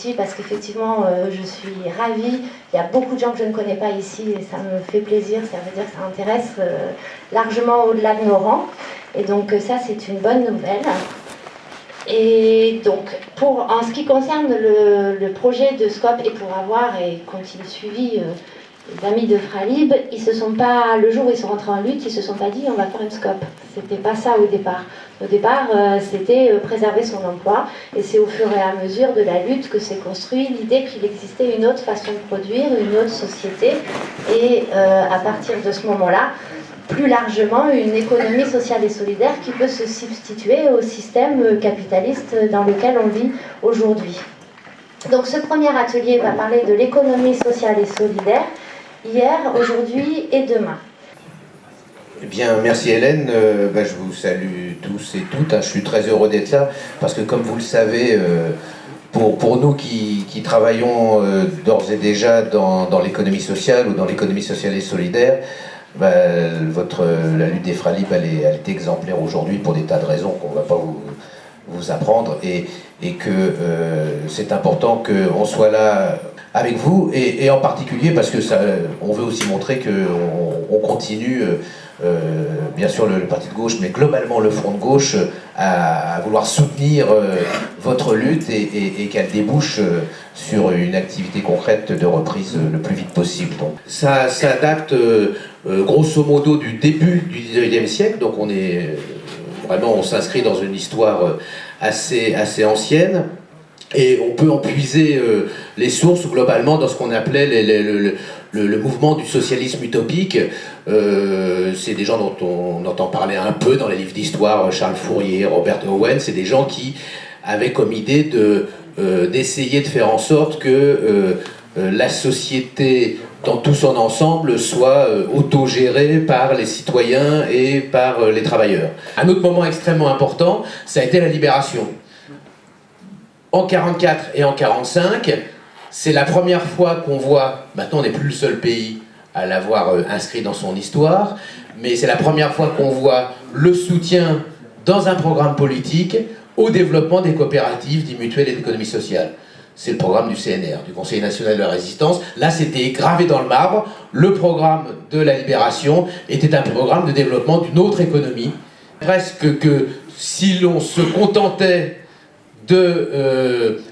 petit parce qu'effectivement, je suis ravie. Il y a beaucoup de gens que je ne connais pas ici et ça me fait plaisir. Ça veut dire que ça intéresse largement au-delà de nos rangs. Et donc ça, c'est une bonne nouvelle. Et donc, en ce qui concerne le projet de Scope et pour avoir, et quand ils suivi les amis de Fralib, ils se sont pas, le jour où ils sont rentrés en lutte, ils se sont pas dit on va faire une Scope. C'était pas ça au départ. Au départ, c'était préserver son emploi, et c'est au fur et à mesure de la lutte que s'est construit l'idée qu'il existait une autre façon de produire, une autre société, et à partir de ce moment-là, plus largement une économie sociale et solidaire qui peut se substituer au système capitaliste dans lequel on vit aujourd'hui. Donc ce premier atelier va parler de l'économie sociale et solidaire, hier, aujourd'hui et demain. Eh bien, merci Hélène, je vous salue tous et toutes, je suis très heureux d'être là, parce que comme vous le savez, pour nous qui travaillons d'ores et déjà dans l'économie sociale ou dans l'économie sociale et solidaire, la lutte des Fralib, elle est exemplaire aujourd'hui pour des tas de raisons qu'on ne va pas vous apprendre, et que c'est important qu'on soit là avec vous, et en particulier parce que on veut aussi montrer qu'on continue, bien sûr le parti de gauche, mais globalement le front de gauche, à vouloir soutenir votre lutte et qu'elle débouche sur une activité concrète de reprise le plus vite possible. Donc, ça date grosso modo du début du 19e siècle, donc on s'inscrit dans une histoire assez ancienne, et on peut en puiser les sources globalement dans ce qu'on appelait le mouvement du socialisme utopique. C'est des gens dont on entend parler un peu dans les livres d'histoire, Charles Fourier, Robert Owen. C'est des gens qui avaient comme idée d'essayer de faire en sorte que la société dans tout son ensemble soit autogérée par les citoyens et par les travailleurs. Un autre moment extrêmement important, ça a été la libération. En 1944 et en 1945, c'est la première fois qu'on voit, maintenant on n'est plus le seul pays à l'avoir inscrit dans son histoire, mais c'est la première fois qu'on voit le soutien dans un programme politique au développement des coopératives, des mutuelles et d'économie sociale. C'est le programme du CNR, du Conseil national de la résistance. Là, c'était gravé dans le marbre. Le programme de la libération était un programme de développement d'une autre économie. Presque que si l'on se contentait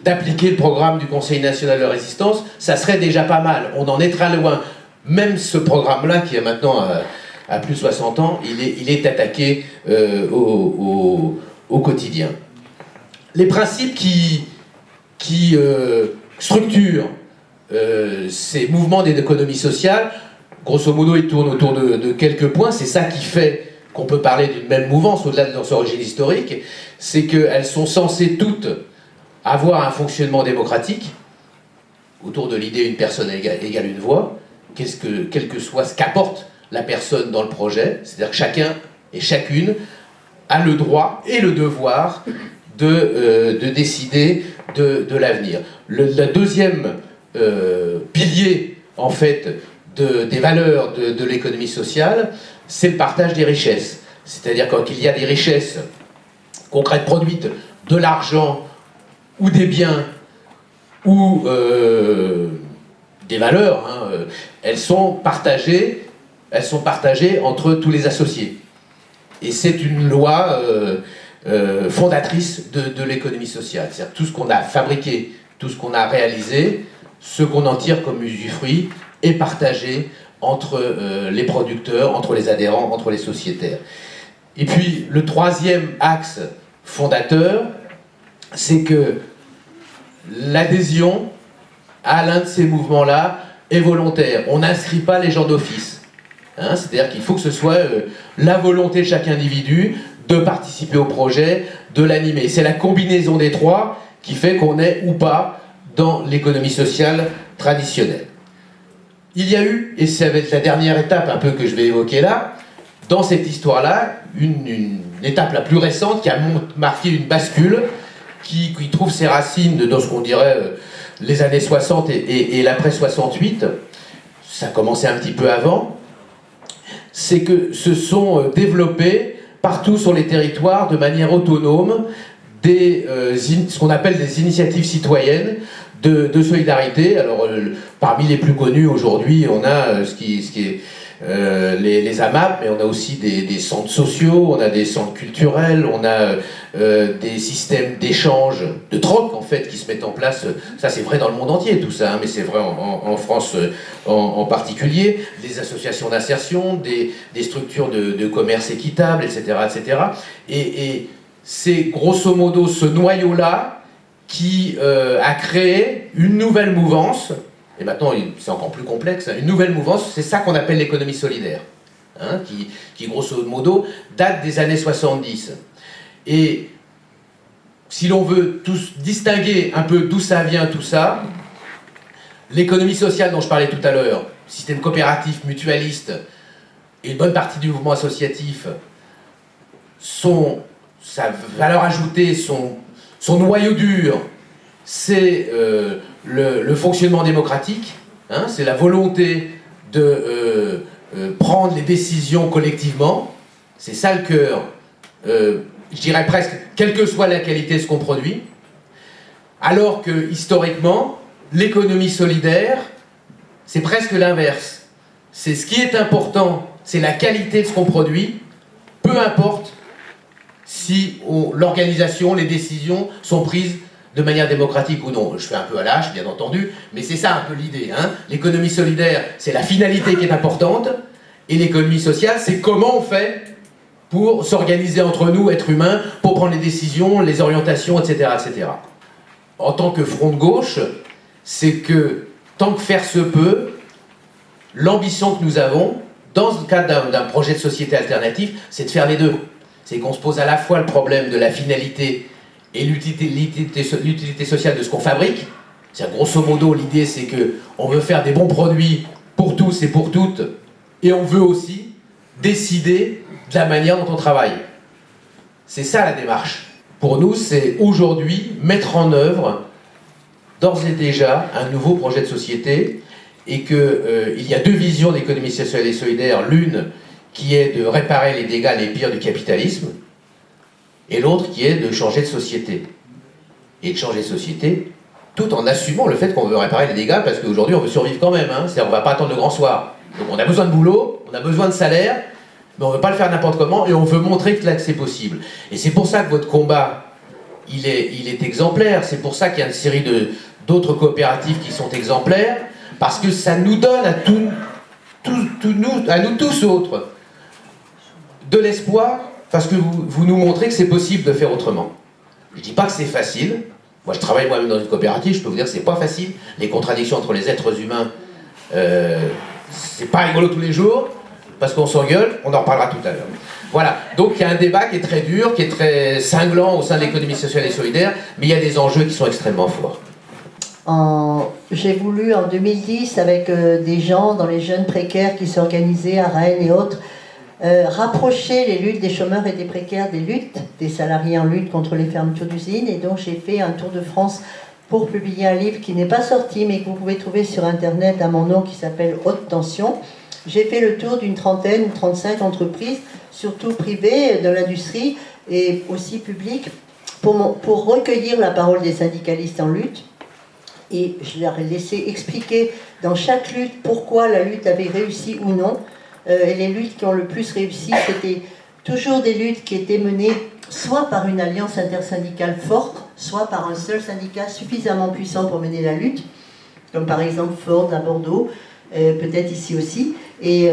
d'appliquer le programme du Conseil national de la résistance, ça serait déjà pas mal. On en est très loin. Même ce programme-là, qui a maintenant à plus de 60 ans, il est attaqué au quotidien. Les principes qui structurent ces mouvements d'économie sociale, grosso modo, ils tournent autour de quelques points. C'est ça qui fait qu'on peut parler d'une même mouvance au-delà de leur origine historique. C'est qu'elles sont censées toutes avoir un fonctionnement démocratique autour de l'idée une personne égale une voix, quel que soit ce qu'apporte la personne dans le projet. C'est-à-dire que chacun et chacune a le droit et le devoir de décider de l'avenir. Le deuxième pilier, en fait, des valeurs de l'économie sociale, c'est le partage des richesses. C'est-à-dire quand il y a des richesses concrètes produites, de l'argent ou des biens ou des valeurs, elles sont partagées entre tous les associés. Et c'est une loi fondatrice de l'économie sociale. C'est-à-dire tout ce qu'on a fabriqué, tout ce qu'on a réalisé, ce qu'on en tire comme usufruit est partagé entre les producteurs, entre les adhérents, entre les sociétaires. Et puis le troisième axe fondateur, c'est que l'adhésion à l'un de ces mouvements-là est volontaire. On n'inscrit pas les gens d'office. C'est-à-dire qu'il faut que ce soit la volonté de chaque individu de participer au projet, de l'animer. C'est la combinaison des trois qui fait qu'on est ou pas dans l'économie sociale traditionnelle. Il y a eu, et ça va être la dernière étape un peu que je vais évoquer là, dans cette histoire-là, une étape la plus récente qui a marqué une bascule, qui trouve ses racines dans ce qu'on dirait les années 60 et l'après 68. Ça a commencé un petit peu avant. C'est que se sont développés partout sur les territoires de manière autonome ce qu'on appelle des initiatives citoyennes de solidarité. Alors, parmi les plus connus aujourd'hui, on a ce qui est les AMAP, mais on a aussi des centres sociaux, on a des centres culturels, on a des systèmes d'échange, de troc en fait, qui se mettent en place. Ça c'est vrai dans le monde entier tout ça, hein, mais c'est vrai en France en particulier. Des associations d'insertion, des structures de commerce équitable, etc. etc. Et c'est grosso modo ce noyau-là qui a créé une nouvelle mouvance. Et maintenant, c'est encore plus complexe. Une nouvelle mouvance, c'est ça qu'on appelle l'économie solidaire, hein, qui grosso modo date des années 70. Et si l'on veut tous distinguer un peu d'où ça vient tout ça, l'économie sociale dont je parlais tout à l'heure, système coopératif, mutualiste, et une bonne partie du mouvement associatif, sa valeur ajoutée, son noyau dur, c'est le fonctionnement démocratique, hein, c'est la volonté de prendre les décisions collectivement, c'est ça le cœur, je dirais presque, quelle que soit la qualité de ce qu'on produit, alors que historiquement, l'économie solidaire, c'est presque l'inverse. C'est ce qui est important, c'est la qualité de ce qu'on produit, peu importe si l'organisation, les décisions sont prises de manière démocratique ou non. Je fais un peu à l'âge, bien entendu, mais c'est ça un peu l'idée. Hein. L'économie solidaire, c'est la finalité qui est importante, et l'économie sociale, c'est comment on fait pour s'organiser entre nous, êtres humains, pour prendre les décisions, les orientations, etc., etc. En tant que front de gauche, c'est que, tant que faire se peut, l'ambition que nous avons, dans le cadre d'un projet de société alternative, c'est de faire les deux. C'est qu'on se pose à la fois le problème de la finalité et l'utilité sociale de ce qu'on fabrique. C'est grosso modo, l'idée c'est qu'on veut faire des bons produits pour tous et pour toutes, et on veut aussi décider de la manière dont on travaille. C'est ça la démarche. Pour nous, c'est aujourd'hui mettre en œuvre d'ores et déjà un nouveau projet de société, et qu'il y a deux visions d'économie sociale et solidaire. L'une qui est de réparer les dégâts les pires du capitalisme, et l'autre qui est de changer de société. Et de changer de société tout en assumant le fait qu'on veut réparer les dégâts, parce qu'aujourd'hui on veut survivre quand même, hein. On ne va pas attendre le grand soir. Donc on a besoin de boulot, on a besoin de salaire, mais on ne veut pas le faire n'importe comment, et on veut montrer que là c'est possible. Et c'est pour ça que votre combat, il est exemplaire, c'est pour ça qu'il y a une série d'autres coopératives qui sont exemplaires, parce que ça nous donne à nous tous autres de l'espoir, parce que vous nous montrez que c'est possible de faire autrement. Je ne dis pas que c'est facile. Moi, je travaille moi-même dans une coopérative, je peux vous dire que c'est pas facile. Les contradictions entre les êtres humains, c'est pas rigolo tous les jours, parce qu'on s'engueule, on en reparlera tout à l'heure. Voilà, donc il y a un débat qui est très dur, qui est très cinglant au sein de l'économie sociale et solidaire, mais il y a des enjeux qui sont extrêmement forts. J'ai voulu en 2010, avec des gens dans les jeunes précaires qui s'organisaient à Rennes et autres, rapprocher les luttes des chômeurs et des précaires des luttes des salariés en lutte contre les fermetures d'usines. Et donc j'ai fait un tour de France pour publier un livre qui n'est pas sorti, mais que vous pouvez trouver sur internet à mon nom, qui s'appelle Haute Tension. J'ai fait le tour d'une trentaine ou 35 entreprises, surtout privées, de l'industrie et aussi publiques, pour recueillir la parole des syndicalistes en lutte. Et je leur ai laissé expliquer dans chaque lutte pourquoi la lutte avait réussi ou non. Et les luttes qui ont le plus réussi, c'était toujours des luttes qui étaient menées soit par une alliance intersyndicale forte, soit par un seul syndicat suffisamment puissant pour mener la lutte, comme par exemple Ford à Bordeaux, peut-être ici aussi, et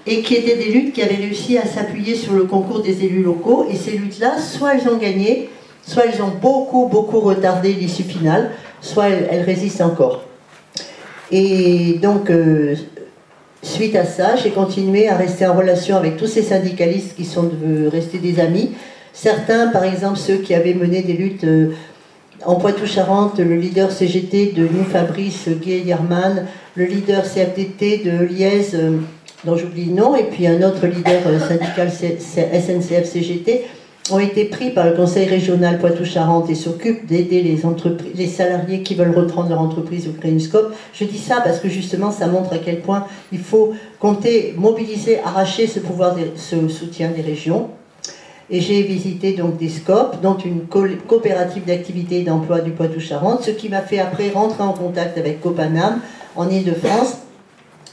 qui étaient des luttes qui avaient réussi à s'appuyer sur le concours des élus locaux. Et ces luttes-là, soit elles ont gagné, soit elles ont beaucoup retardé l'issue finale, soit elles résistent encore. Et donc, suite à ça, j'ai continué à rester en relation avec tous ces syndicalistes qui sont restés des amis. Certains, par exemple, ceux qui avaient mené des luttes en Poitou-Charentes, le leader CGT de nous, Fabrice Gué-Yerman, le leader CFDT de Liège, dont j'oublie le nom, et puis un autre leader syndical SNCF-CGT, ont été pris par le conseil régional Poitou-Charentes et s'occupent d'aider les salariés qui veulent reprendre leur entreprise au Crénuscope. Je dis ça parce que justement ça montre à quel point il faut compter, mobiliser, arracher ce soutien des régions. Et j'ai visité donc des SCOP, dont une coopérative d'activité et d'emploi du Poitou-Charentes, ce qui m'a fait après rentrer en contact avec Copanam en Ile-de-France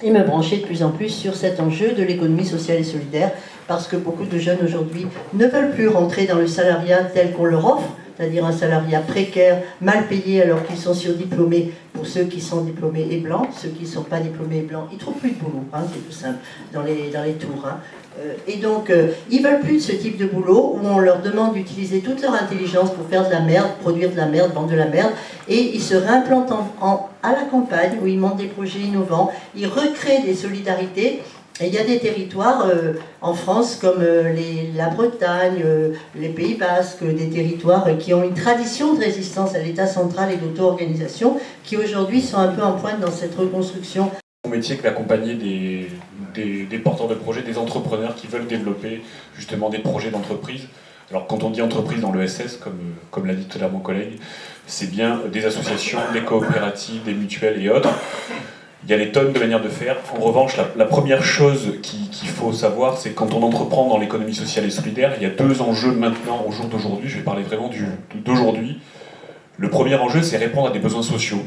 et me brancher de plus en plus sur cet enjeu de l'économie sociale et solidaire, parce que beaucoup de jeunes aujourd'hui ne veulent plus rentrer dans le salariat tel qu'on leur offre, c'est-à-dire un salariat précaire, mal payé alors qu'ils sont surdiplômés. Pour ceux qui sont diplômés et blancs, ceux qui ne sont pas diplômés et blancs, ils ne trouvent plus de boulot, hein, c'est tout simple, dans les tours. Hein. Et donc, ils ne veulent plus de ce type de boulot où on leur demande d'utiliser toute leur intelligence pour faire de la merde, produire de la merde, vendre de la merde, et ils se réimplantent à la campagne où ils montent des projets innovants, ils recréent des solidarités. Et il y a des territoires en France comme la Bretagne, les Pays Basques, des territoires qui ont une tradition de résistance à l'État central et d'auto-organisation, qui aujourd'hui sont un peu en pointe dans cette reconstruction. Mon métier est d'accompagner des porteurs de projets, des entrepreneurs qui veulent développer justement des projets d'entreprise. Alors quand on dit entreprise dans l'ESS, comme l'a dit tout à l'heure mon collègue, c'est bien des associations, des coopératives, des mutuelles et autres. Il y a des tonnes de manières de faire. En revanche, la première chose qu'il faut savoir, c'est que quand on entreprend dans l'économie sociale et solidaire, il y a deux enjeux maintenant, au jour d'aujourd'hui. Je vais parler vraiment d'aujourd'hui. Le premier enjeu, c'est répondre à des besoins sociaux.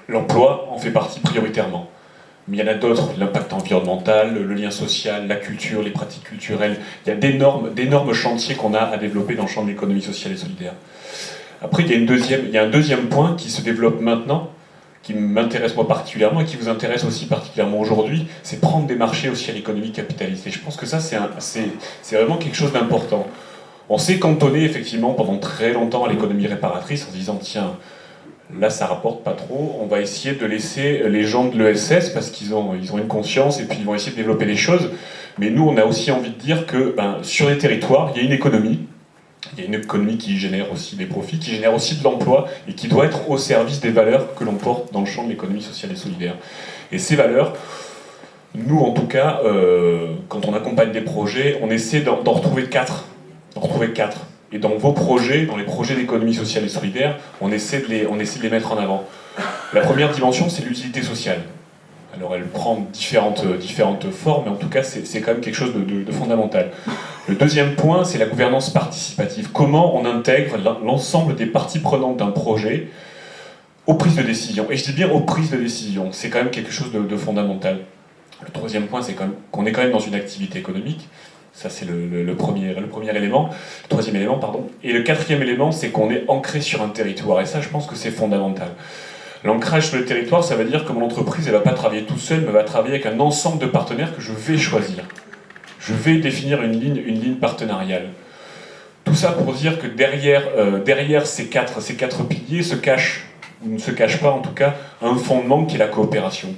L'emploi en fait partie prioritairement. Mais il y en a d'autres, l'impact environnemental, le lien social, la culture, les pratiques culturelles. Il y a d'énormes chantiers qu'on a à développer dans le champ de l'économie sociale et solidaire. Après, il y a un deuxième point qui se développe maintenant, qui m'intéresse moi particulièrement et qui vous intéresse aussi particulièrement aujourd'hui, c'est prendre des marchés aussi à l'économie capitaliste. Et je pense que ça, c'est vraiment quelque chose d'important. On s'est cantonné effectivement pendant très longtemps à l'économie réparatrice en se disant tiens, là ça rapporte pas trop, on va essayer de laisser les gens de l'ESS parce qu'ils ont une conscience et puis ils vont essayer de développer les choses. Mais nous, on a aussi envie de dire que sur les territoires, il y a une économie. Il y a une économie qui génère aussi des profits, qui génère aussi de l'emploi et qui doit être au service des valeurs que l'on porte dans le champ de l'économie sociale et solidaire. Et ces valeurs, nous en tout cas, quand on accompagne des projets, on essaie d'en retrouver quatre. Et dans vos projets, dans les projets d'économie sociale et solidaire, on essaie de les mettre en avant. La première dimension, c'est l'utilité sociale. Alors elle prend différentes formes, mais en tout cas c'est quand même quelque chose de fondamental. Le deuxième point, c'est la gouvernance participative. Comment on intègre l'ensemble des parties prenantes d'un projet aux prises de décision. Et je dis bien aux prises de décision, c'est quand même quelque chose de fondamental. Le troisième point, c'est qu'on est quand même dans une activité économique. Ça, c'est le premier élément. Le troisième élément, pardon. Et le quatrième élément, c'est qu'on est ancré sur un territoire. Et ça, je pense que c'est fondamental. L'ancrage sur le territoire, ça veut dire que mon entreprise, elle ne va pas travailler tout seul, mais va travailler avec un ensemble de partenaires que je vais choisir. Je vais définir une ligne partenariale. Tout ça pour dire que derrière ces quatre piliers se cache, ou ne se cache pas en tout cas, un fondement qui est la coopération.